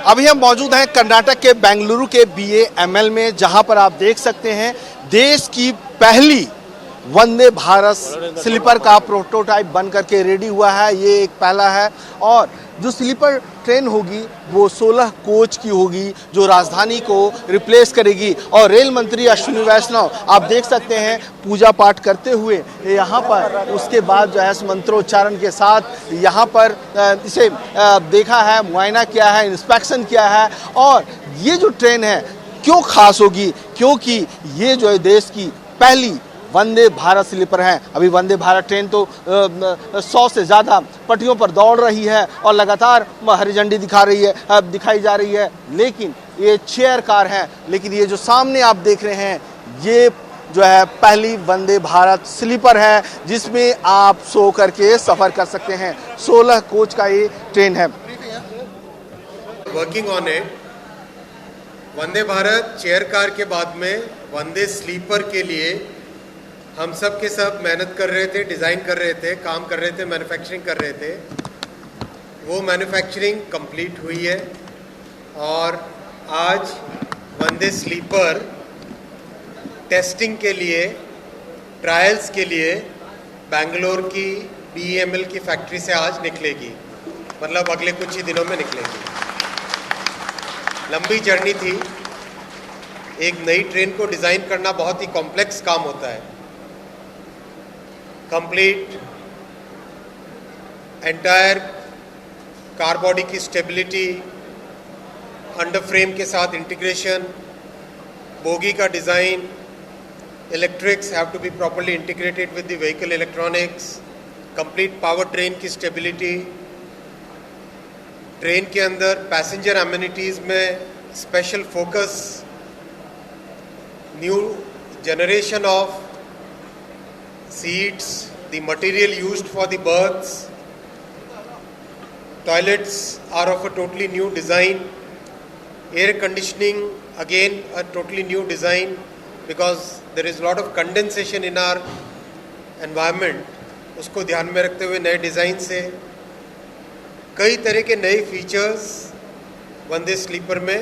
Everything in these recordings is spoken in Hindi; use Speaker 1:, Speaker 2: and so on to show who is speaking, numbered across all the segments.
Speaker 1: अभी हम मौजूद हैं कर्नाटक के बेंगलुरु के BAML में, जहां पर आप देख सकते हैं देश की पहली वंदे भारत स्लीपर का प्रोटोटाइप बन करके रेडी हुआ है। ये एक पहला है और जो स्लीपर ट्रेन होगी वो 16 कोच की होगी जो राजधानी को रिप्लेस करेगी। और रेल मंत्री अश्विनी वैष्णव आप देख सकते हैं पूजा पाठ करते हुए यहाँ पर, उसके बाद जो है मंत्रोच्चारण के साथ यहाँ पर इसे देखा है, मुआयना किया है, इंस्पेक्शन किया है। और ये जो ट्रेन है क्यों खास होगी, क्योंकि ये जो है देश की पहली वंदे भारत स्लीपर है। अभी वंदे भारत ट्रेन तो 100 से ज़्यादा पटरियों पर दौड़ रही है और लगातार हरी झंडी दिखाई जा रही है, लेकिन ये चेयर कार है। लेकिन ये जो सामने आप देख रहे हैं ये जो है पहली वंदे भारत स्लीपर है जिसमें आप सो करके सफ़र कर सकते हैं। 16 कोच का ये ट्रेन है।
Speaker 2: Working on it. Vande Bharat chair car के बाद में वंदे स्लीपर के लिए हम सब के सब मेहनत कर रहे थे, डिज़ाइन कर रहे थे, काम कर रहे थे, मैन्युफैक्चरिंग कर रहे थे। वो मैन्युफैक्चरिंग कंप्लीट हुई है और आज वंदे स्लीपर टेस्टिंग के लिए, ट्रायल्स के लिए बेंगलोर की BAML की फैक्ट्री से आज निकलेगी। मतलब अगले कुछ ही दिनों में निकलेगी। लंबी जर्नी थी। एक नई ट्रेन को डिज़ाइन करना बहुत ही कॉम्प्लेक्स काम होता है। कंप्लीट एंटायर कार बॉडी की स्टेबिलिटी, अंडर फ्रेम के साथ इंटीग्रेशन, बोगी का design, electrics have to be properly integrated with the vehicle electronics, complete power train की स्टेबिलिटी, ट्रेन के अंदर पैसेंजर एमिनिटीज़ में special focus, new generation of seats, the material used for the berths, toilets are of a totally new design, air conditioning again a totally new design because there is a lot of condensation in our environment. उसको ध्यान में रखते हुए नए डिज़ाइन से कई तरह के नए फीचर्स वंदे स्लीपर में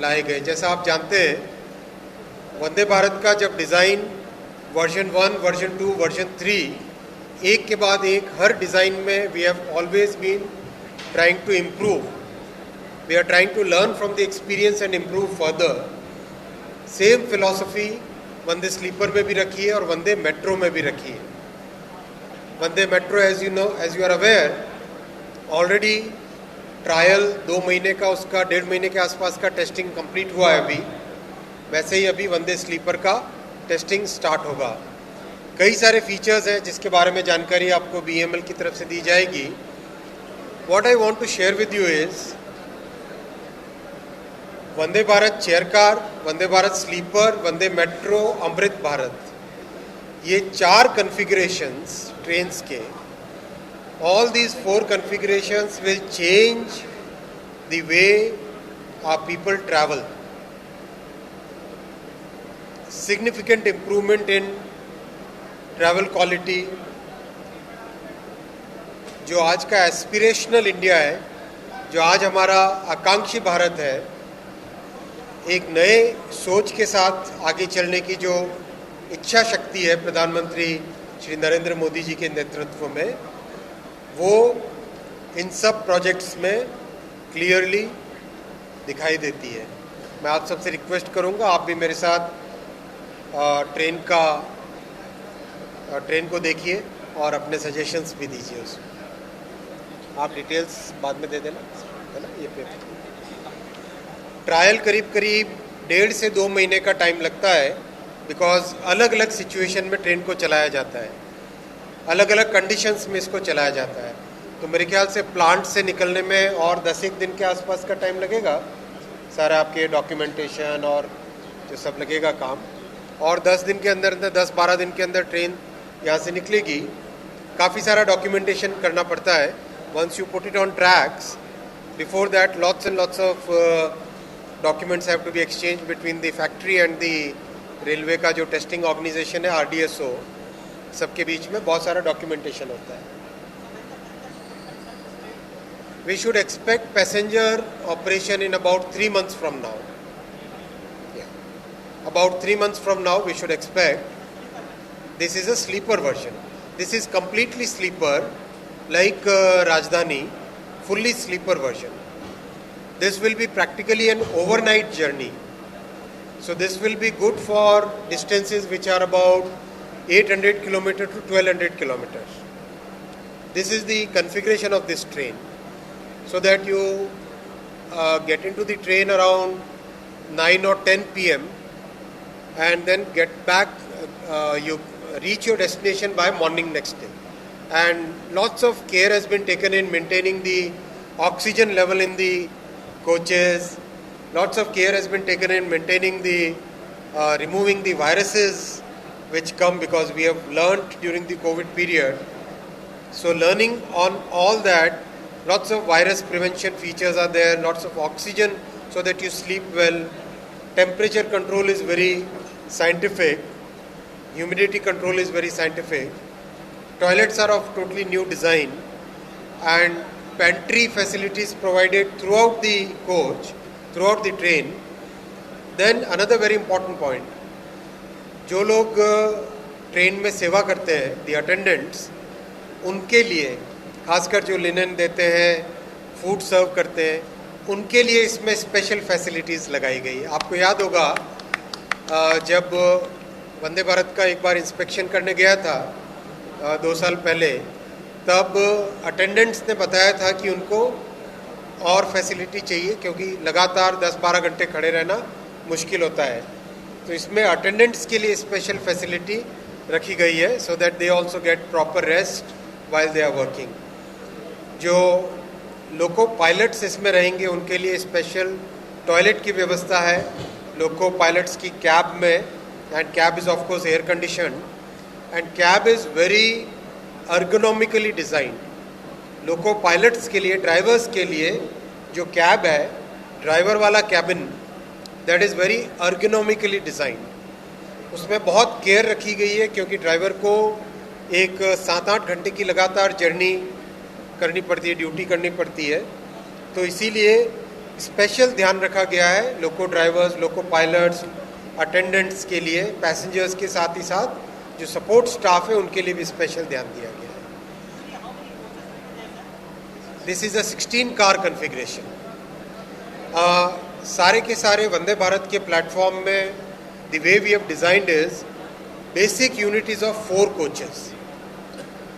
Speaker 2: लाए गए। जैसा आप जानते हैं वंदे भारत का जब डिज़ाइन वर्जन 1, वर्जन 2, वर्जन 3 एक के बाद एक हर डिज़ाइन में we have always been trying to improve. We are trying to learn from the experience and improve further. Same philosophy Vande sleeper में भी रखी है और वंदे मेट्रो में भी रखी है। Vande metro as you are aware already trial 2 महीने का, उसका 1.5 महीने के आसपास का टेस्टिंग कंप्लीट हुआ है अभी। वैसे ही अभी वंदे स्लीपर का टेस्टिंग स्टार्ट होगा। कई सारे फीचर्स हैं जिसके बारे में जानकारी आपको BAML की तरफ से दी जाएगी। What I want to share with you is Vande Bharat chair car, Vande Bharat sleeper, Vande metro, Amrit Bharat, ये 4 कन्फिगरेशंस ट्रेन्स के, all these 4 configurations will change the way our people travel. significant improvement in travel quality। जो आज का एस्पिरेशनल इंडिया है, जो आज हमारा आकांक्षी भारत है, एक नए सोच के साथ आगे चलने की जो इच्छा शक्ति है प्रधानमंत्री श्री नरेंद्र मोदी जी के नेतृत्व में, वो इन सब प्रोजेक्ट्स में क्लियरली दिखाई देती है। मैं आप सबसे रिक्वेस्ट करूंगा आप भी मेरे साथ ट्रेन को देखिए और अपने सजेशंस भी दीजिए उसमें। आप डिटेल्स बाद में दे देना, है ना। ये पेपर ट्रायल करीब 1.5 से 2 महीने का टाइम लगता है बिकॉज अलग अलग सिचुएशन में ट्रेन को चलाया जाता है, अलग अलग कंडीशंस में इसको चलाया जाता है। तो मेरे ख्याल से प्लांट से निकलने में और 10-1 दिन के आसपास का टाइम लगेगा, सारा आपके डॉक्यूमेंटेशन और जो सब लगेगा काम। और 10 दिन के अंदर 10-12 दिन के अंदर ट्रेन यहाँ से निकलेगी। काफ़ी सारा डॉक्यूमेंटेशन करना पड़ता है once you put it on tracks. Before that lots and lots of documents have to be exchange between the factory and the railway का जो टेस्टिंग ऑर्गेनाइजेशन है RDSO, सबके बीच में बहुत सारा डॉक्यूमेंटेशन होता है। we should expect passenger operation in about 3 months from now. Yeah. About 3 months from now, we should expect. This is a sleeper version. This is completely sleeper, like Rajdhani, fully sleeper version. This will be practically an overnight journey. So this will be good for distances which are about 800 kilometers to 1200 kilometers. This is the configuration of this train. So that you get into the train around 9 or 10 p.m. and then get back, you reach your destination by morning next day. And lots of care has been taken in maintaining the oxygen level in the coaches. Lots of care has been taken in maintaining the, removing the viruses which come, because we have learnt during the COVID period. So learning on all that, lots of virus prevention features are there, lots of oxygen so that you sleep well. Temperature control is very scientific. Humidity control is very scientific. Toilets are of totally new design, and pantry facilities provided throughout the coach, throughout the train. Then another very important point, जो लोग ट्रेन में सेवा करते हैं, the attendants, उनके लिए खासकर जो लिनन देते हैं, फूड सर्व करते हैं, उनके लिए इसमें स्पेशल फैसिलिटीज़ लगाई गई। आपको याद होगा जब वंदे भारत का एक बार इंस्पेक्शन करने गया था 2 साल पहले, तब अटेंडेंट्स ने बताया था कि उनको और फैसिलिटी चाहिए, क्योंकि लगातार 10-12 घंटे खड़े रहना मुश्किल होता है। तो इसमें अटेंडेंट्स के लिए स्पेशल फैसिलिटी रखी गई है, so that they also get proper rest while they are working. जो लोको पायलट्स इसमें रहेंगे उनके लिए स्पेशल टॉयलेट की व्यवस्था है लोको पायलट्स की कैब में, and cab is of course air condition, and cab is very ergonomically design. Loco pilots के लिए, ड्राइवर्स के लिए जो कैब है, ड्राइवर वाला cabin, that is very ergonomically design. उसमें बहुत केयर रखी गई है, क्योंकि ड्राइवर को एक 7-8 घंटे की लगातार जर्नी करनी पड़ती है, ड्यूटी करनी पड़ती है। तो इसीलिए स्पेशल ध्यान रखा गया है लोको ड्राइवर्स, लोको पायलट्स, अटेंडेंट्स के लिए, पैसेंजर्स के साथ ही साथ जो सपोर्ट स्टाफ है उनके लिए भी स्पेशल ध्यान दिया गया है। This is a 16 car configuration. सारे के सारे वंदे भारत के प्लेटफॉर्म में the way we have designed is basic unit is of 4 coaches.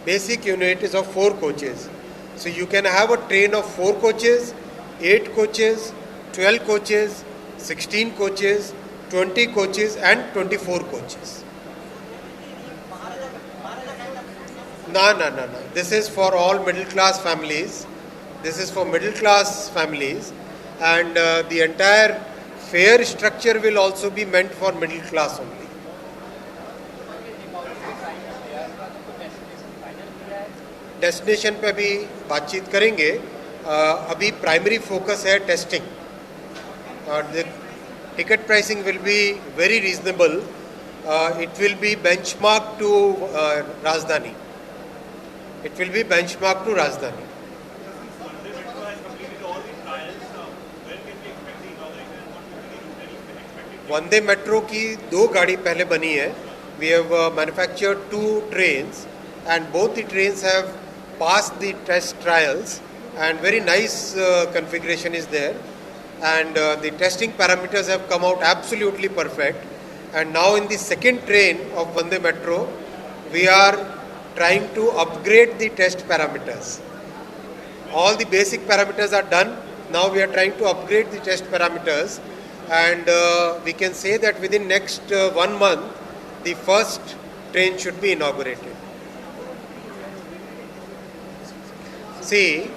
Speaker 2: Basic unit is of 4 coaches. So you can have a train of 4 coaches, 8 coaches, 12 coaches, 16 coaches, 20 coaches and 24 coaches. No. This is for all middle class families. This is for middle class families, and the entire fare structure will also be meant for middle class only. Destination पे भी बातचीत करेंगे। अभी प्राइमरी फोकस है टेस्टिंग, और the ticket pricing will be very reasonable. It will be benchmark to Rajdhani. It will be benchmark to Rajdhani. Vande metro की 2 गाड़ी पहले बनी है. We have manufactured 2 trains, and both the trains have passed the test trials, and very nice configuration is there, and the testing parameters have come out absolutely perfect. And now in the second train of Vande Metro, we are trying to upgrade the test parameters. All the basic parameters are done. Now we are trying to upgrade the test parameters, and we can say that within next 1 month, the first train should be inaugurated. See,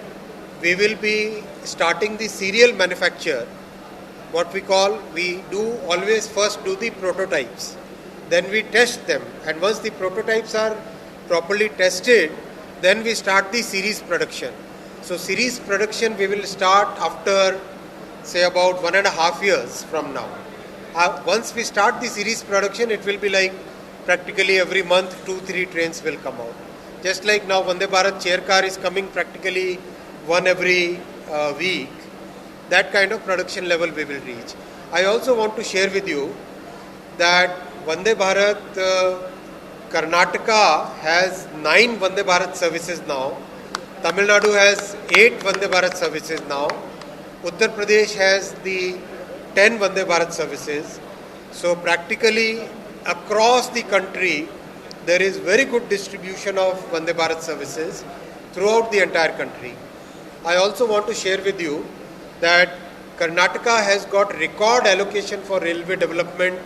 Speaker 2: we will be starting the serial manufacture. What we call, we do always first do the prototypes, then we test them, and once the prototypes are properly tested, then we start the series production. So series production we will start after say about 1.5 years from now. Once we start the series production, it will be like practically every month 2-3 trains will come out. Just like now Vande Bharat chair car is coming practically one every week, that kind of production level we will reach. I also want to share with you that Vande Bharat, Karnataka has 9 Vande Bharat services now. Tamil Nadu has 8 Vande Bharat services now. Uttar Pradesh has the 10 Vande Bharat services. So practically across the country, there is very good distribution of Vande Bharat services throughout the entire country. I also want to share with you that Karnataka has got record allocation for railway development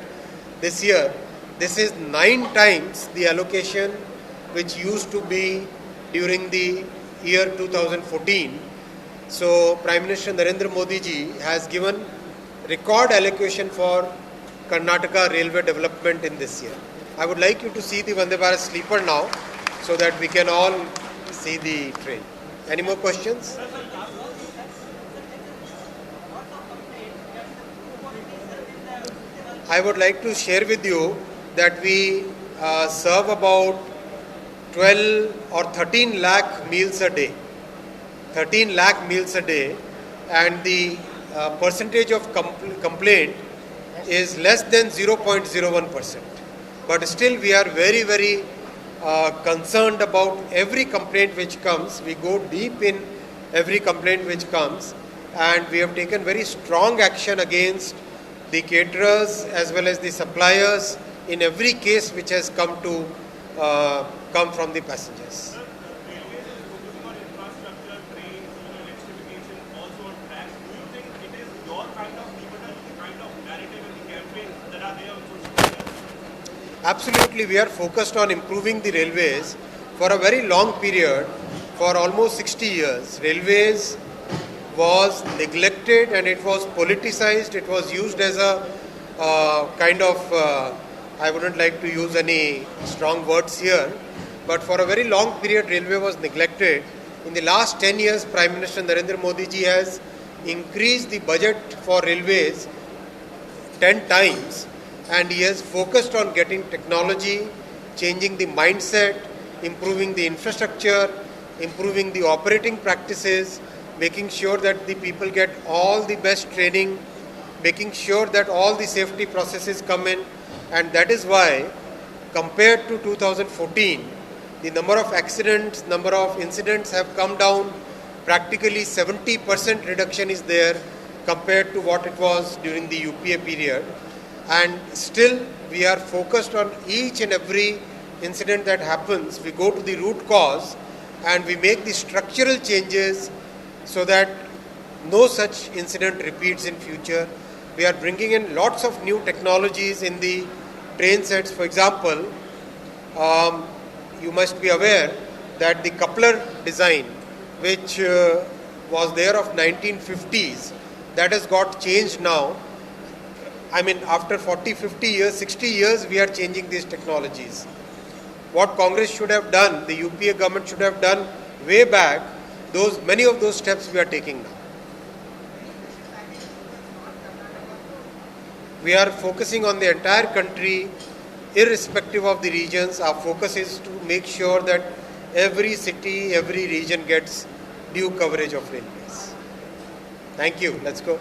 Speaker 2: this year. This is 9 times the allocation which used to be during the year 2014. So Prime Minister Narendra Modi ji has given record allocation for Karnataka railway development in this year. I would like you to see the Vande Bharat sleeper now so that we can all see the train. Any more questions? I would like to share with you that we serve about 12 or 13 lakh meals a day. 13 lakh meals a day, and the percentage of complaint is less than 0.01%. But still we are very, very concerned about every complaint which comes. We go deep in every complaint which comes, and we have taken very strong action against the caterers as well as the suppliers in every case which has come from the passengers. Absolutely, we are focused on improving the railways for a very long period, for almost 60 years. Railways was neglected and it was politicized. It was used as a kind of, I wouldn't like to use any strong words here, but for a very long period railway was neglected. In the last 10 years, Prime Minister Narendra Modi ji has increased the budget for railways 10 times. And he has focused on getting technology, changing the mindset, improving the infrastructure, improving the operating practices, making sure that the people get all the best training, making sure that all the safety processes come in. And that is why, compared to 2014, the number of accidents, number of incidents have come down. Practically 70% reduction is there compared to what it was during the UPA period. And still we are focused on each and every incident that happens. We go to the root cause and we make the structural changes so that no such incident repeats in future. We are bringing in lots of new technologies in the train sets. For example, you must be aware that the coupler design, which was there of 1950s, that has got changed now. I mean, after 40, 50 years, 60 years, we are changing these technologies. What Congress should have done, the UPA government should have done way back, many of those steps we are taking now. We are focusing on the entire country, irrespective of the regions. Our focus is to make sure that every city, every region gets due coverage of railways. Thank you. Let's go.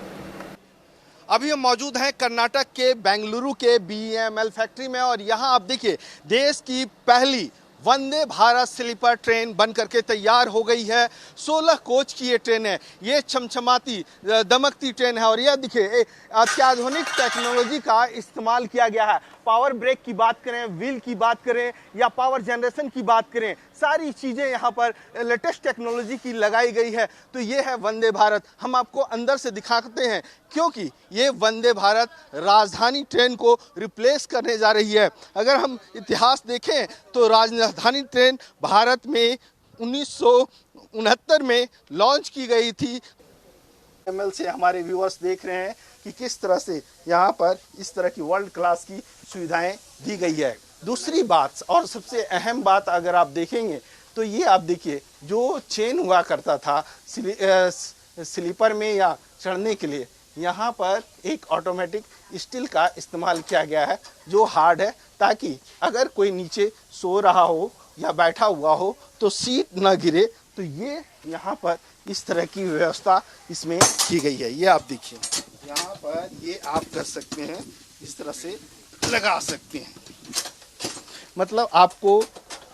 Speaker 1: अभी हम मौजूद हैं कर्नाटक के बेंगलुरु के BEML फैक्ट्री में और यहाँ आप देखिए देश की पहली वंदे भारत स्लीपर ट्रेन बन करके तैयार हो गई है। 16 कोच की ये ट्रेन है। ये चमचमाती दमकती ट्रेन है और यह देखिए अत्याधुनिक टेक्नोलॉजी का इस्तेमाल किया गया है। पावर ब्रेक की बात करें, व्हील की बात करें या पावर जनरेशन की बात करें, सारी चीज़ें यहाँ पर लेटेस्ट टेक्नोलॉजी की लगाई गई है। तो ये है वंदे भारत। हम आपको अंदर से दिखाते हैं क्योंकि ये वंदे भारत राजधानी ट्रेन को रिप्लेस करने जा रही है। अगर हम इतिहास देखें तो राजधानी ट्रेन भारत में 1969 में लॉन्च की गई थी। एमएल से हमारे व्यूअर्स देख रहे हैं कि किस तरह से यहाँ पर इस तरह की वर्ल्ड क्लास की सुविधाएं दी गई है। दूसरी बात और सबसे अहम बात अगर आप देखेंगे तो ये आप देखिए जो चेन हुआ करता था स्लीपर में या चढ़ने के लिए, यहाँ पर एक ऑटोमेटिक स्टील का इस्तेमाल किया गया है जो हार्ड है, ताकि अगर कोई नीचे सो रहा हो या बैठा हुआ हो तो सीट न गिरे। तो ये यहाँ पर इस तरह की व्यवस्था इसमें की गई है। ये आप देखिए, यहाँ पर ये आप कर सकते हैं, इस तरह से लगा सकते हैं, मतलब आपको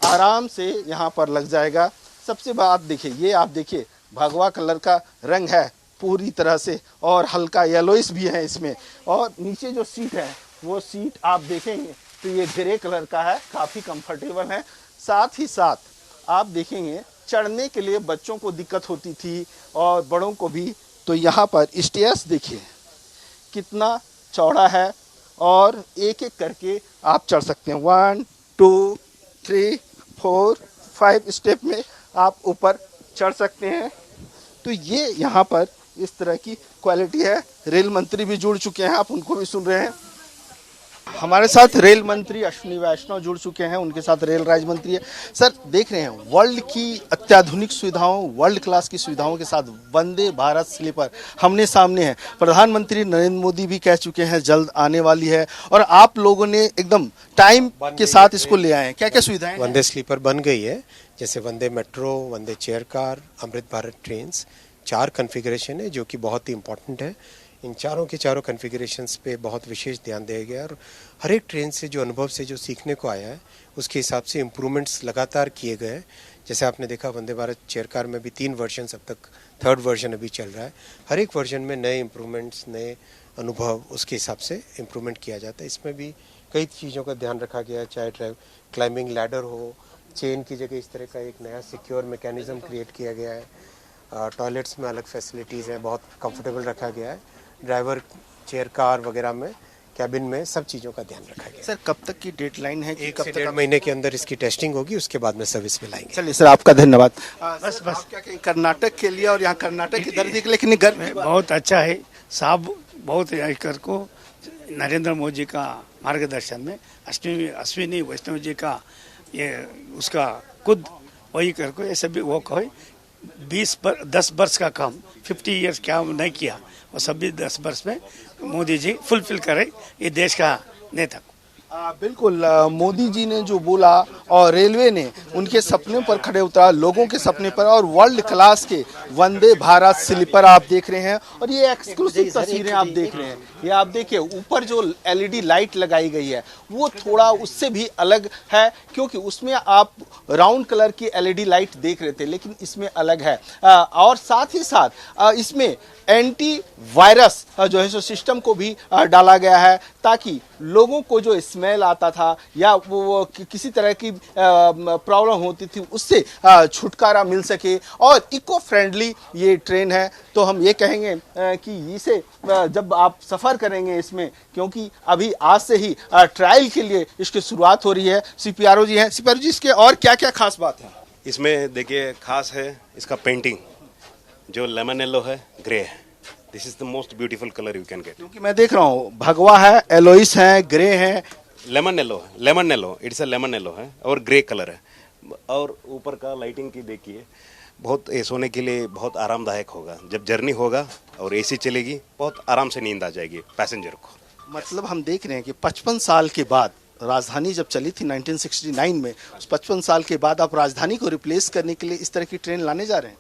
Speaker 1: आराम से यहाँ पर लग जाएगा। सबसे बात देखिए, ये आप देखिए भगवा कलर का रंग है पूरी तरह से, और हल्का येलोइश भी है इसमें। और नीचे जो सीट है वो सीट आप देखेंगे तो ये ग्रे कलर का है, काफ़ी कंफर्टेबल है। साथ ही साथ आप देखेंगे चढ़ने के लिए बच्चों को दिक्कत होती थी और बड़ों को भी, तो यहाँ पर स्टेयर्स देखिए कितना चौड़ा है और एक एक करके आप चढ़ सकते हैं। 1 2 3 4 5 स्टेप में आप ऊपर चढ़ सकते हैं। तो ये यहाँ पर इस तरह की क्वालिटी है। रेल मंत्री भी जुड़ चुके हैं, आप उनको भी सुन रहे हैं। हमारे साथ रेल मंत्री अश्विनी वैष्णव जुड़ चुके हैं, उनके साथ रेल राज्य मंत्री है। सर, देख रहे हैं वर्ल्ड की अत्याधुनिक सुविधाओं, वर्ल्ड क्लास की सुविधाओं के साथ वंदे भारत स्लीपर हमने सामने है। प्रधानमंत्री नरेंद्र मोदी भी कह चुके हैं जल्द आने वाली है, और आप लोगों ने एकदम टाइम के साथ इसको ले आए हैं। क्या क्या सुविधाएं?
Speaker 2: वंदे स्लीपर बन गई है, जैसे वंदे मेट्रो, वंदे chair car, Amrit Bharat trains, 4 configuration है जो कि बहुत ही इंपॉर्टेंट है। इन चारों के चारों कन्फिगरेशंस पे बहुत विशेष ध्यान दिया गया, और हर एक ट्रेन से जो अनुभव से जो सीखने को आया है उसके हिसाब से इम्प्रूवमेंट्स लगातार किए गए हैं। जैसे आपने देखा वंदे भारत चेयर कार में भी 3 वर्जन अब तक, 3rd वर्जन अभी चल रहा है। हर एक वर्जन में नए इम्प्रूवमेंट्स, नए अनुभव, उसके हिसाब से इम्प्रूवमेंट किया जाता है। इसमें भी कई चीज़ों का ध्यान रखा गया है, चाहे क्लाइंबिंग लैडर हो, चेन की जगह इस तरह का एक नया सिक्योर मैकेनिज्म क्रिएट किया गया है। टॉयलेट्स में अलग फैसिलिटीज़ हैं, बहुत कंफर्टेबल रखा गया है। ड्राइवर चेयर कार वगैरह में, कैबिन में सब चीज़ों का ध्यान रखा गया।
Speaker 1: सर, कब तक की डेडलाइन है?
Speaker 2: 1 से 1.5 महीने के अंदर इसकी टेस्टिंग होगी, उसके बाद में सर्विस में लाएंगे।
Speaker 1: चलिए सर, आपका धन्यवाद। बस आप क्या कहें कर्नाटक के लिए, और यहाँ कर्नाटक की दर्द, लेकिन घर
Speaker 3: बहुत अच्छा है साहब, बहुत कर को नरेंद्र मोदी जी का मार्गदर्शन में अश्विनी वैष्णव जी का ये उसका खुद वही कर को ये सभी वो कहे 10 वर्ष का काम 50 इयर्स क्या नहीं किया, वो सभी 10 वर्ष में मोदी जी फुलफिल करे ये देश का नेता को।
Speaker 1: बिल्कुल, मोदी जी ने जो बोला और रेलवे ने उनके सपने पर खड़े उतरा, लोगों के सपने पर, और वर्ल्ड क्लास के वंदे भारत स्लीपर आप देख रहे हैं। और ये एक्सक्लूसिव तस्वीरें आप देख रहे हैं, ये आप देखिए ऊपर जो एलईडी लाइट लगाई गई है वो थोड़ा उससे भी अलग है, क्योंकि उसमें आप राउंड कलर की एलईडी लाइट देख रहे थे, लेकिन इसमें अलग है। और साथ ही साथ इसमें एंटी वायरस जो है सो सिस्टम को भी डाला गया है, ताकि लोगों को जो स्मेल आता था या वो किसी तरह की प्रॉब्लम होती थी उससे छुटकारा मिल सके। और इको फ्रेंडली ये ट्रेन है, तो हम ये कहेंगे कि इसे जब आप सफ़र करेंगे इसमें, क्योंकि अभी आज से ही ट्रायल के लिए इसकी शुरुआत हो रही है। सीपीआरओ जी हैं, सीपीआरओ जी इसके और क्या क्या खास बात है?
Speaker 4: इसमें देखिए खास है इसका पेंटिंग, जो लेमन येलो है, ग्रे है। This is the most beautiful colour you can get.
Speaker 1: क्योंकि मैं देख रहा हूँ भगवा है, एलोइस है, ग्रे है,
Speaker 4: लेमन येलो है, lemon yellow, it's a lemon yellow है और ग्रे कलर है। और ऊपर का लाइटिंग की देखिए, बहुत सोने के लिए बहुत आरामदायक होगा। जब जर्नी होगा और एसी चलेगी, बहुत आराम से नींद आ जाएगी पैसेंजर को।
Speaker 1: मतलब हम देख रहे हैं कि 55 साल के बाद, राजधानी जब चली थी 1969 में, उस 55 साल के बाद आप राजधानी को रिप्लेस करने के लिए इस तरह की ट्रेन लाने जा रहे हैं।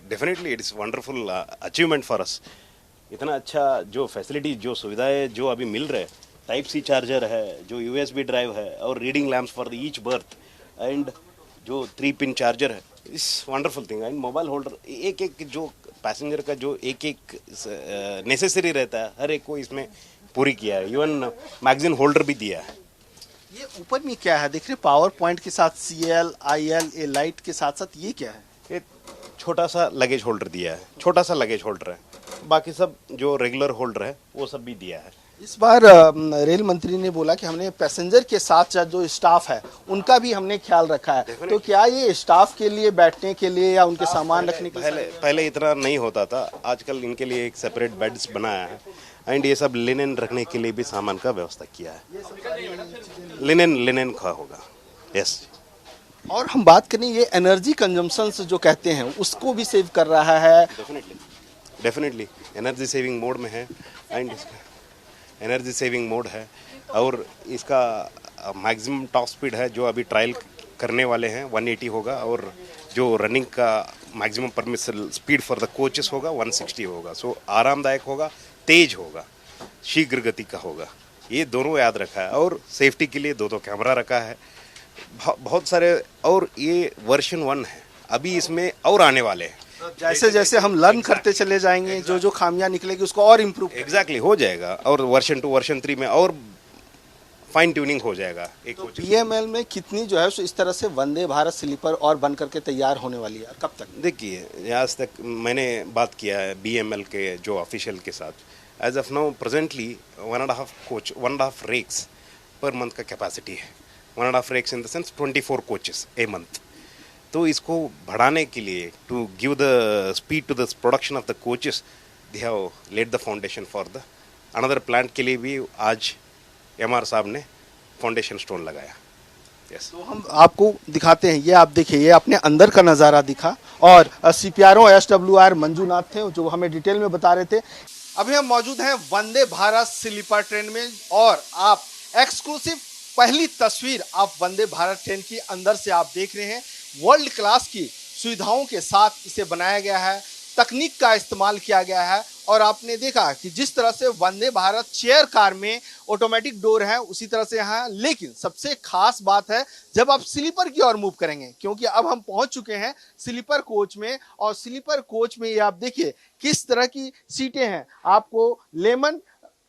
Speaker 4: Definitely it is wonderful achievement for us. इतना अच्छा जो फैसिलिटी, जो सुविधाएं जो अभी मिल रहे हैं, टाइप सी चार्जर है, जो यूएसबी ड्राइव है, और reading lamps for each birth, and जो 3 पिन चार्जर है, इस wonderful thing. And mobile holder, एक एक जो पैसेंजर का जो एक एक नेसेसरी रहता है, हर एक को इसमें पूरी किया है। इवन मैगजीन होल्डर भी दिया है।
Speaker 1: ये ऊपर में क्या है देख रहे, पावर पॉइंट के साथ CL IL ए लाइट के साथ साथ ये क्या है?
Speaker 4: ये छोटा सा लगेज होल्डर दिया है, छोटा सा लगेज होल्डर है, बाकी सब जो रेगुलर होल्डर है वो सब भी दिया है।
Speaker 1: इस बार रेल मंत्री ने बोला कि हमने पैसेंजर के साथ साथ जो स्टाफ है उनका भी हमने ख्याल रखा है। तो क्या ये स्टाफ के लिए बैठने के लिए या उनके सामान रखने के लिए?
Speaker 4: पहले इतना नहीं होता था, आजकल इनके लिए एक सेपरेट बेड्स बनाया है, एंड ये सब लिनेन रखने के लिए भी सामान का व्यवस्था किया है। लिनेन का होगा, यस।
Speaker 1: और हम बात करें ये एनर्जी कंजम्पशन जो कहते हैं उसको भी सेव कर रहा है।
Speaker 4: डेफिनेटली एनर्जी सेविंग मोड में है, एंड एनर्जी सेविंग मोड है, और इसका मैक्सिमम टॉप स्पीड है जो अभी ट्रायल करने वाले हैं 180 होगा, और जो रनिंग का maximum permissible speed for the coaches होगा 160 होगा। सो आरामदायक होगा, तेज होगा, शीघ्र गति का होगा, ये दोनों याद रखा है। और सेफ्टी के लिए दो कैमरा रखा है, बहुत सारे। और ये वर्जन 1 है, अभी इसमें और आने वाले हैं।
Speaker 1: जैसे जैसे हम लर्न करते चले जाएंगे, जो जो खामियां निकलेगी उसको और इम्प्रूव
Speaker 4: एग्जैक्टली हो जाएगा, और वर्जन 2 वर्जन 3 में और फाइन ट्यूनिंग हो जाएगा। एक
Speaker 1: तो बीएमएल में कितनी जो है सो इस तरह से वंदे भारत स्लीपर और बन करके तैयार होने वाली है, कब तक?
Speaker 4: देखिए, आज तक मैंने बात किया है बीएमएल के जो ऑफिशियल के साथ। As of now presently 1.5 coach, 1.5 rakes per month का कैपेसिटी है। 1.5 rakes in the sense 24 coaches a month. तो इसको बढ़ाने के लिए, to give the speed to the production of the coaches, they have laid the foundation for the another plant के लिए भी आज एमआर साहब ने फाउंडेशन स्टोन लगाया। यस,
Speaker 1: तो हम आपको दिखाते हैं, ये आप देखिए, ये अपने अंदर का नज़ारा दिखा, और सीपीआरओ एसडब्ल्यूआर मंजूनाथ थे जो हमें डिटेल में बता रहे थे। अभी हम मौजूद हैं वंदे भारत स्लीपर ट्रेन में, और आप एक्सक्लूसिव पहली तस्वीर आप वंदे भारत ट्रेन की अंदर से आप देख रहे हैं। वर्ल्ड क्लास की सुविधाओं के साथ इसे बनाया गया है, तकनीक का इस्तेमाल किया गया है। और आपने देखा कि जिस तरह से वंदे भारत चेयर कार में ऑटोमेटिक डोर है, उसी तरह से यहाँ, लेकिन सबसे खास बात है जब आप स्लीपर की ओर मूव करेंगे, क्योंकि अब हम पहुंच चुके हैं स्लीपर कोच में। और स्लीपर कोच में ये आप देखिए किस तरह की सीटें हैं। आपको लेमन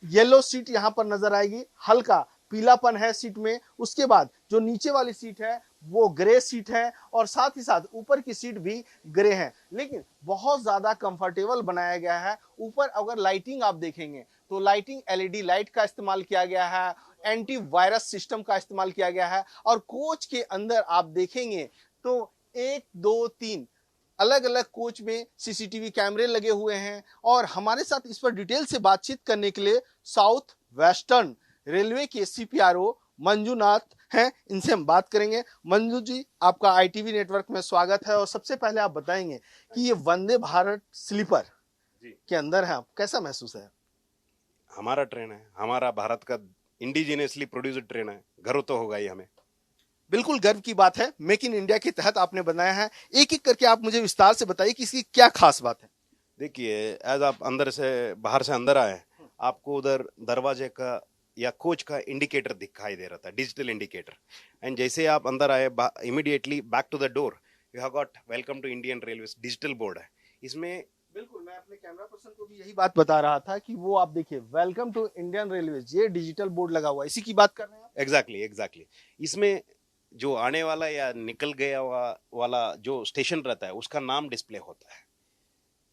Speaker 1: येलो सीट यहाँ पर नजर आएगी, हल्का पीलापन है सीट में। उसके बाद जो नीचे वाली सीट है वो ग्रे सीट है, और साथ ही साथ ऊपर की सीट भी ग्रे है, लेकिन बहुत ज्यादा कंफर्टेबल बनाया गया है। ऊपर अगर लाइटिंग आप देखेंगे तो लाइटिंग एलईडी लाइट का इस्तेमाल किया गया है, एंटी वायरस सिस्टम का इस्तेमाल किया गया है। और कोच के अंदर आप देखेंगे तो 1 2 3 अलग अलग कोच में सीसीटीवी कैमरे लगे हुए हैं। और हमारे साथ इस पर डिटेल से बातचीत करने के लिए साउथ वेस्टर्न रेलवे के सीपीआरओ मंजूनाथ हैं, इनसे हम बात करेंगे। मंजू जी, आपका आईटीवी नेटवर्क में स्वागत है। और सबसे पहले आप बताएंगे कि ये वंदे भारत स्लीपर के अंदर है, कैसा महसूस है?
Speaker 4: हमारा ट्रेन है, हमारा भारत का इंडिजिनियसली प्रोड्यूस्ड ट्रेन है, गर्व तो होगा ही हमें।
Speaker 1: बिल्कुल गर्व की बात है, मेक इन इंडिया के तहत आपने बनाया है। एक एक करके आप मुझे विस्तार से बताइए कि इसकी क्या खास बात है।
Speaker 4: देखिए, एज आप अंदर से बाहर से अंदर आए, आपको उधर दरवाजे का या कोच का इंडिकेटर दिखाई दे रहा था, डिजिटल इंडिकेटर। एंड जैसे आप अंदर आए, immediately back to the door you have got welcome to Indian railways digital board है इसमें।
Speaker 1: बिल्कुल, मैं अपने कैमरा पर्सन को भी यही बात बता रहा था कि वो आप देखिए, वेलकम टू इंडियन रेलवेज, ये डिजिटल बोर्ड लगा हुआ है, इसी की बात कर रहे हैं आप?
Speaker 4: एग्जैक्टली। इसमें जो आने वाला या निकल गया वाला जो स्टेशन रहता है उसका नाम डिस्प्ले होता है।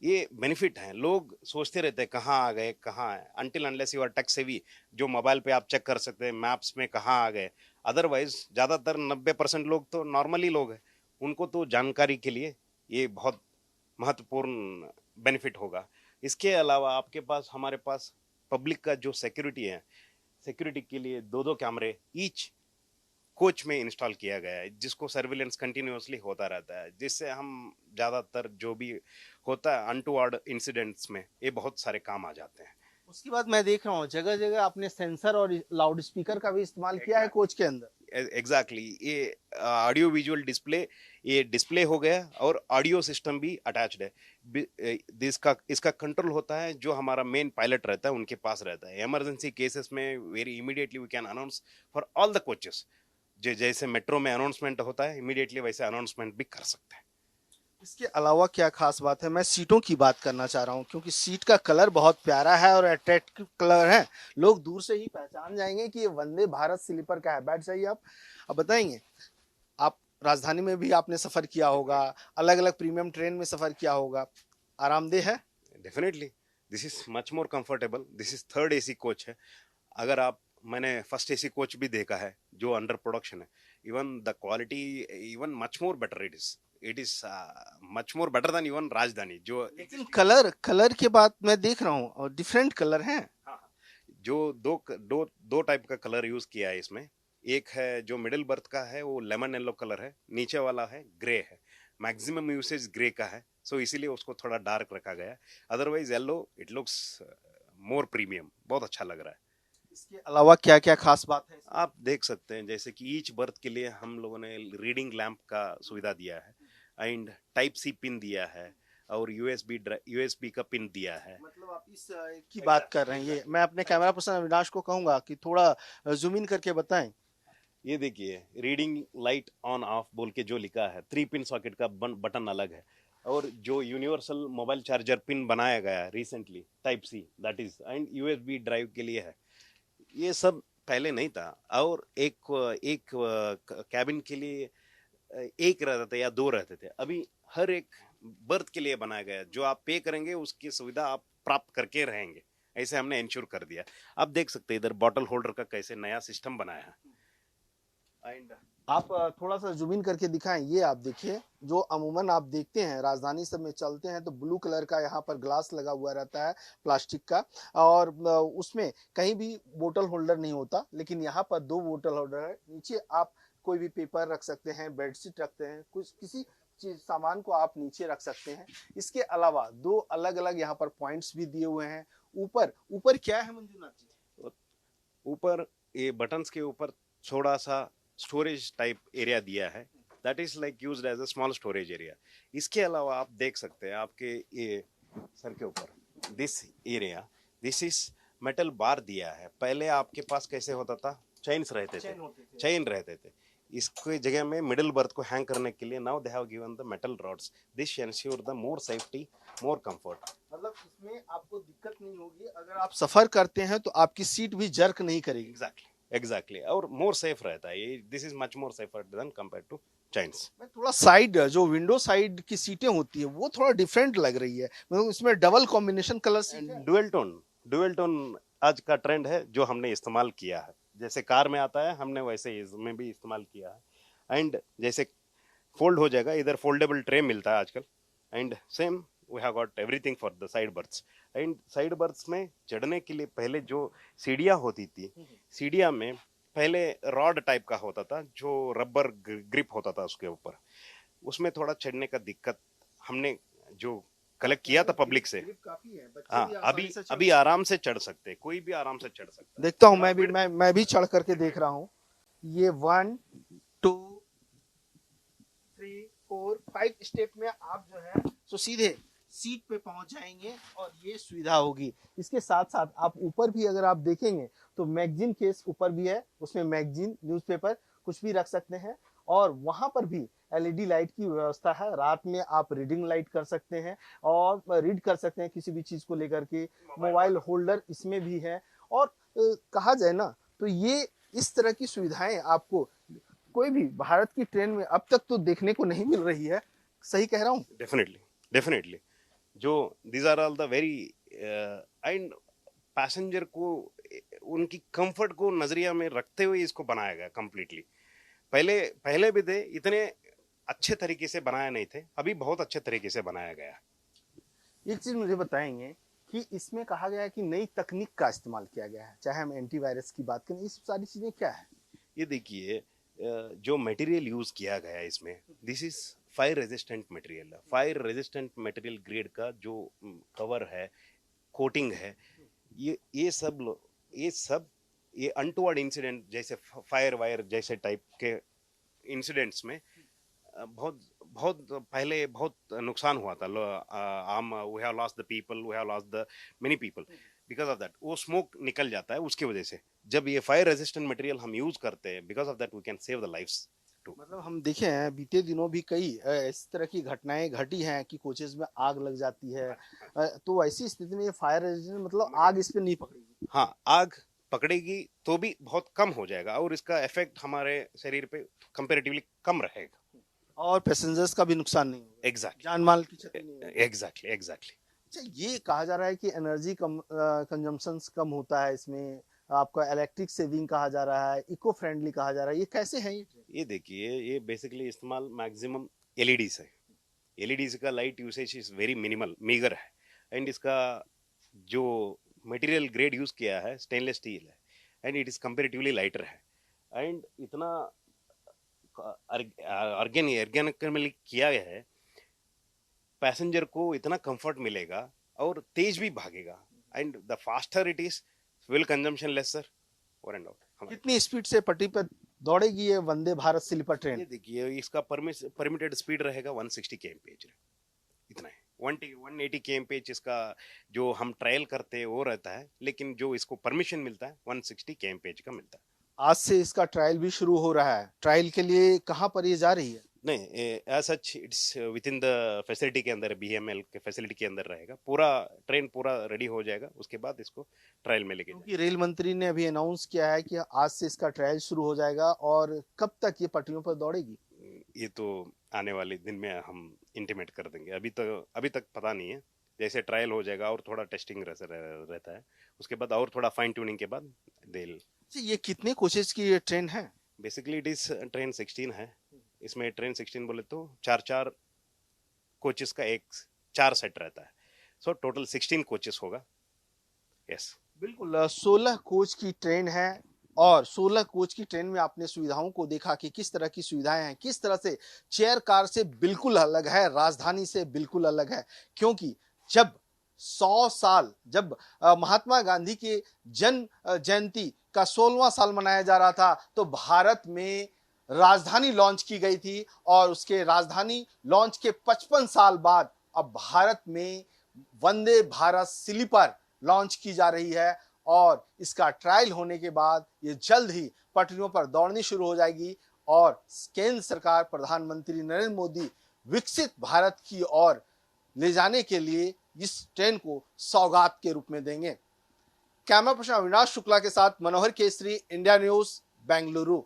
Speaker 4: ये बेनिफिट है। लोग सोचते रहते हैं कहाँ आ गए, कहाँ है, until unless you are tech savvy, जो मोबाइल पे आप चेक कर सकते हैं मैप्स में कहाँ आ गए। अदरवाइज ज़्यादातर 90% लोग तो नॉर्मली लोग हैं, उनको तो जानकारी के लिए ये बहुत महत्वपूर्ण बेनिफिट होगा। इसके अलावा आपके पास, हमारे पास पब्लिक का जो सिक्योरिटी है, सिक्योरिटी के लिए 2 कैमरे ईच कोच में इंस्टॉल किया गया है, जिसको सर्विलेंस कंटिन्यूअसली होता रहता है, जिससे हम ज़्यादातर जो भी होता है अनटुवर्ड इंसिडेंट्स में ये बहुत सारे काम आ जाते हैं।
Speaker 1: उसके बाद मैं देख रहा हूँ जगह जगह आपने सेंसर और लाउड स्पीकर का भी इस्तेमाल किया है कोच के अंदर।
Speaker 4: एग्जैक्टली, ये ऑडियो विजुअल डिस्प्ले, ये डिस्प्ले हो गया और ऑडियो सिस्टम भी अटैच्ड है। इसका कंट्रोल होता है जो हमारा मेन पायलट रहता है उनके पास रहता है। इमरजेंसी केसेस में very immediately we can announce for all the coaches. जैसे मेट्रो में अनाउंसमेंट होता है, इमीडिएटली वैसे अनाउंसमेंट भी कर सकते हैं।
Speaker 1: इसके अलावा क्या खास बात है? मैं सीटों की बात करना चाह रहा हूँ, क्योंकि सीट का कलर बहुत प्यारा है और अट्रैक्टिव कलर है। लोग दूर से ही पहचान जाएंगे कि ये वंदे भारत स्लीपर का है। बैठ जाइए आप। अब बताएंगे, आप राजधानी में भी आपने सफर किया होगा, अलग अलग प्रीमियम ट्रेन में सफर किया होगा, आरामदेह है?
Speaker 4: Definitely, this is much more comfortable. This is 3rd AC coach है। अगर आप, मैंने फर्स्ट एसी कोच भी देखा है जो अंडर प्रोडक्शन है, even the quality even much more better it is much more better than even राजधानी। जो
Speaker 1: लेकिन कलर के बाद मैं देख रहा हूँ और डिफरेंट कलर हैं।
Speaker 4: हाँ, जो दो टाइप का कलर यूज किया है इसमें। एक है जो मिडिल बर्थ का है, वो लेमन येलो कलर है, नीचे वाला है ग्रे है। मैक्सिमम यूसेज ग्रे का है, सो इसीलिए उसको थोड़ा डार्क रखा गया है। Otherwise yellow it looks more premium, बहुत अच्छा लग रहा है।
Speaker 1: इसके अलावा क्या क्या खास बात है?
Speaker 4: आप देख सकते हैं जैसे कि ईच बर्थ के लिए हम लोगों ने रीडिंग लैंप का सुविधा दिया है एंड टाइप सी पिन दिया है और यूएसबी का पिन दिया है।
Speaker 1: मतलब आप इस की बात कर रहे हैं, ये मैं अपने कैमरा पर्सन अविनाश को कहूंगा कि थोड़ा जूम इन करके बताएं।
Speaker 4: ये देखिए रीडिंग लाइट ऑन ऑफ बोल के जो लिखा है, 3 पिन सॉकेट का बटन अलग है और जो यूनिवर्सल मोबाइल चार्जर पिन बनाया गया है recently type see that is and USB drive के लिए है। ये सब पहले नहीं था और एक कैबिन के लिए एक रहते थे या दो रहते थे, अभी हर एक बर्थ के लिए बनाया गया है। जो आप पे करेंगे उसकी सुविधा आप प्राप्त करके रहेंगे, ऐसे हमने इंश्योर कर दिया। आप देख सकते हैं इधर बॉटल होल्डर का कैसे नया सिस्टम बनाया है। एंड
Speaker 1: आप थोड़ा सा जूम इन करके दिखाएं। ये आप देखिए, जो अमूमन आप देखते हैं राजधानी सब में चलते हैं तो ब्लू कलर का यहाँ पर ग्लास लगा हुआ रहता है प्लास्टिक का, और उसमें कहीं भी बोतल होल्डर नहीं होता, लेकिन यहाँ पर 2 बोतल होल्डर है। नीचे आप कोई भी पेपर रख सकते हैं, बेडशीट रखते हैं, कुछ किसी चीज सामान को आप नीचे रख सकते हैं। इसके अलावा 2 अलग अलग यहाँ पर पॉइंट्स भी दिए हुए हैं। ऊपर ऊपर क्या है मंजुनाथ जी?
Speaker 4: ऊपर ये बटन्स के ऊपर थोड़ा सा स्टोरेज टाइप एरिया दिया है, that is like used as a small storage area. इसके अलावा आप देख सकते हैं आपके ये सर के ऊपर this area, this is metal bar दिया है। पहले आपके पास कैसे होता था, चेन्स रहते थे, चेन रहते थे। इसके जगह में मिडिल बर्थ को हैंग करने के लिए now they have given the metal rods, this ensure the more safety, more comfort.
Speaker 1: मतलब इसमें आपको दिक्कत नहीं होगी, अगर आप सफर करते हैं तो आपकी सीट भी जर्क नहीं करेगी।
Speaker 4: एग्जैक्टली और मोर सेफ रहता है ये, this is much more safer than compare to chains.
Speaker 1: मैं थोड़ा साइड, जो विंडो साइड की सीटें होती है वो थोड़ा डिफरेंट लग रही है, मतलब उसमें डबल कॉम्बिनेशन कलर सीट है।
Speaker 4: डुअल टोन आज का ट्रेंड है जो हमने इस्तेमाल किया है। जैसे कार में आता है हमने वैसे इसमें भी इस्तेमाल किया है। एंड जैसे फोल्ड हो जाएगा, इधर फोल्डेबल ट्रे मिलता है आजकल। And same we have got everything for the side berths. And side berths में चढ़ने के लिए पहले जो सीढ़ियाँ होती थी, सीढ़ियाँ में पहले रॉड टाइप का होता था जो रबर ग्रिप होता था उसके ऊपर, उसमें थोड़ा चढ़ने का दिक्कत हमने जो कलेक्ट किया था पब्लिक से। हाँ, अभी आराम से चढ़ सकते, कोई भी आराम से चढ़ सकता।
Speaker 1: देखता हूँ मैं भी चढ़ करके देख रहा हूँ। ये 1 2 3 4 5 स्टेप में आप जो है तो सीधे सीट पे पहुंच जाएंगे और ये सुविधा होगी। इसके साथ साथ आप ऊपर भी अगर आप देखेंगे तो मैगजीन केस ऊपर भी है, उसमें मैगजीन, न्यूज़पेपर कुछ भी रख सकते हैं। और वहां पर भी एलईडी लाइट की व्यवस्था है, रात में आप रीडिंग लाइट कर सकते हैं और रीड कर सकते हैं किसी भी चीज को लेकर के। मोबाइल होल्डर इसमें भी है। और कहा जाए ना तो ये इस तरह की सुविधाएं आपको कोई भी भारत की ट्रेन में अब तक तो देखने को नहीं मिल रही है। सही कह रहा हूँ?
Speaker 4: डेफिनेटली जो these are all the very and passenger को उनकी कंफर्ट को नजरिया में रखते हुए इसको बनाया गया कंप्लीटली। पहले भी थे, इतने अच्छे तरीके से बनाए नहीं थे, अभी बहुत अच्छे तरीके से बनाया गया।
Speaker 1: एक चीज मुझे बताएंगे कि इसमें कहा गया है कि नई तकनीक का इस्तेमाल किया गया है, चाहे हम एंटीवायरस की बात करें, इस सारी चीजें क्या है?
Speaker 4: ये देखिए जो मटेरियल यूज किया गया है इसमें, this is fire resistant material. Fire resistant material grade का जो कवर है, कोटिंग है, ये सब ये अनटुवर्ड इंसिडेंट जैसे फायर वायर जैसे टाइप के इंसिडेंट्स में बहुत पहले बहुत नुकसान हुआ था। We have lost the people, we have lost the many people because of that. वो स्मोक निकल जाता है उसकी वजह से। जब ये फायर रेजिस्टेंट मटेरियल हम यूज करते हैं, because of that we can save the lives too.
Speaker 1: मतलब हम देखे हैं बीते दिनों भी कई इस तरह की घटनाएं घटी हैं कि कोचेज में आग लग जाती है, तो ऐसी स्थिति में ये फायर रेजिस्टेंट, मतलब आग इस पे नहीं पकड़ेगी।
Speaker 4: हाँ, आग पकड़ेगी तो भी बहुत कम हो जाएगा और इसका इफेक्ट हमारे शरीर पे कंपैरेटिवली कम रहेगा
Speaker 1: और पैसेंजर्स का भी नुकसान नहीं होगा।
Speaker 4: एग्जैक्टली,
Speaker 1: जान माल की क्षति नहीं होगी।
Speaker 4: एग्जैक्टली।
Speaker 1: अच्छा, ये कहा जा रहा है कि एनर्जी कंजम्पशन कम होता है इसमें, आपका इलेक्ट्रिक सेविंग कहा जा रहा है, इको फ्रेंडली कहा जा रहा है, ये कैसे है?
Speaker 4: ये देखिए, ये बेसिकली इस्तेमाल मैक्सिमम एलईडीज है। एलईडीज का light usage is very minimal, meagre है। एंड इसका जो मटेरियल ग्रेड यूज किया है स्टेनलेस स्टील है and it is comparatively lighter है। एंड इतना ऑर्गेनिकली किया गया है, पैसेंजर को इतना कंफर्ट मिलेगा और तेज भी भागेगा। And the faster it is, fuel consumption lesser, 4 and out.
Speaker 1: कितनी स्पीड से पटरी पर दौड़ेगी ये वंदे भारत स्लीपर
Speaker 4: ये
Speaker 1: ट्रेन?
Speaker 4: देखिए इसका परमिटेड स्पीड रहेगा 160 kmph, इतना है। 180 kmph इसका जो हम ट्रायल करते हैं वो रहता है, लेकिन जो इसको परमिशन मिलता है 160 kmph का मिलता है।
Speaker 1: आज से इसका ट्रायल भी शुरू हो रहा है। ट्रायल के लिए कहाँ पर ये जा रही है?
Speaker 4: नहीं, as such it's within the facility के अंदर, BML के फैसिलिटी के अंदर रहेगा। पूरा ट्रेन पूरा रेडी हो जाएगा, उसके बाद इसको ट्रायल में लेके
Speaker 1: क्योंकि रेल मंत्री ने अभी अनाउंस किया है कि आज से इसका ट्रायल शुरू हो जाएगा, और कब तक ये पटरियों पर दौड़ेगी?
Speaker 4: ये तो आने वाले दिन में हम इंटीमेट कर देंगे। अभी तक पता नहीं है। जैसे ट्रायल हो जाएगा और थोड़ा टेस्टिंग रहता है, उसके बाद और थोड़ा फाइन ट्यूनिंग के बाद देल।
Speaker 1: ये कितने कोचेस की ये ट्रेन है?
Speaker 4: बेसिकली इट इज ट्रेन 16 है। इसमें ट्रेन 16 बोले तो 4 कोचेस का एक 4 सेट रहता है, सो टोटल 16 कोचेस होगा। यस,
Speaker 1: बिल्कुल 16 कोच की ट्रेन है, और 16 कोच की ट्रेन में आपने सुविधाओं को देखा कि किस तरह की सुविधाएं हैं, किस तरह से चेयर कार से बिल्कुल अलग है, राजधानी से बिल्कुल अलग है। क्योंकि जब 100 साल, जब महात्मा गांधी के जन्म जयंती का 16वां साल मनाया जा रहा था, तो भारत में राजधानी लॉन्च की गई थी, और उसके राजधानी लॉन्च के 55 साल बाद अब भारत में वंदे भारत स्लीपर लॉन्च की जा रही है, और इसका ट्रायल होने के बाद ये जल्द ही पटरियों पर दौड़नी शुरू हो जाएगी, और केंद्र सरकार, प्रधानमंत्री नरेंद्र मोदी विकसित भारत की ओर ले जाने के लिए इस ट्रेन को सौगात के रूप में देंगे। कैमरा पर्सन अविनाश शुक्ला के साथ मनोहर केसरी, इंडिया न्यूज, बेंगलुरु।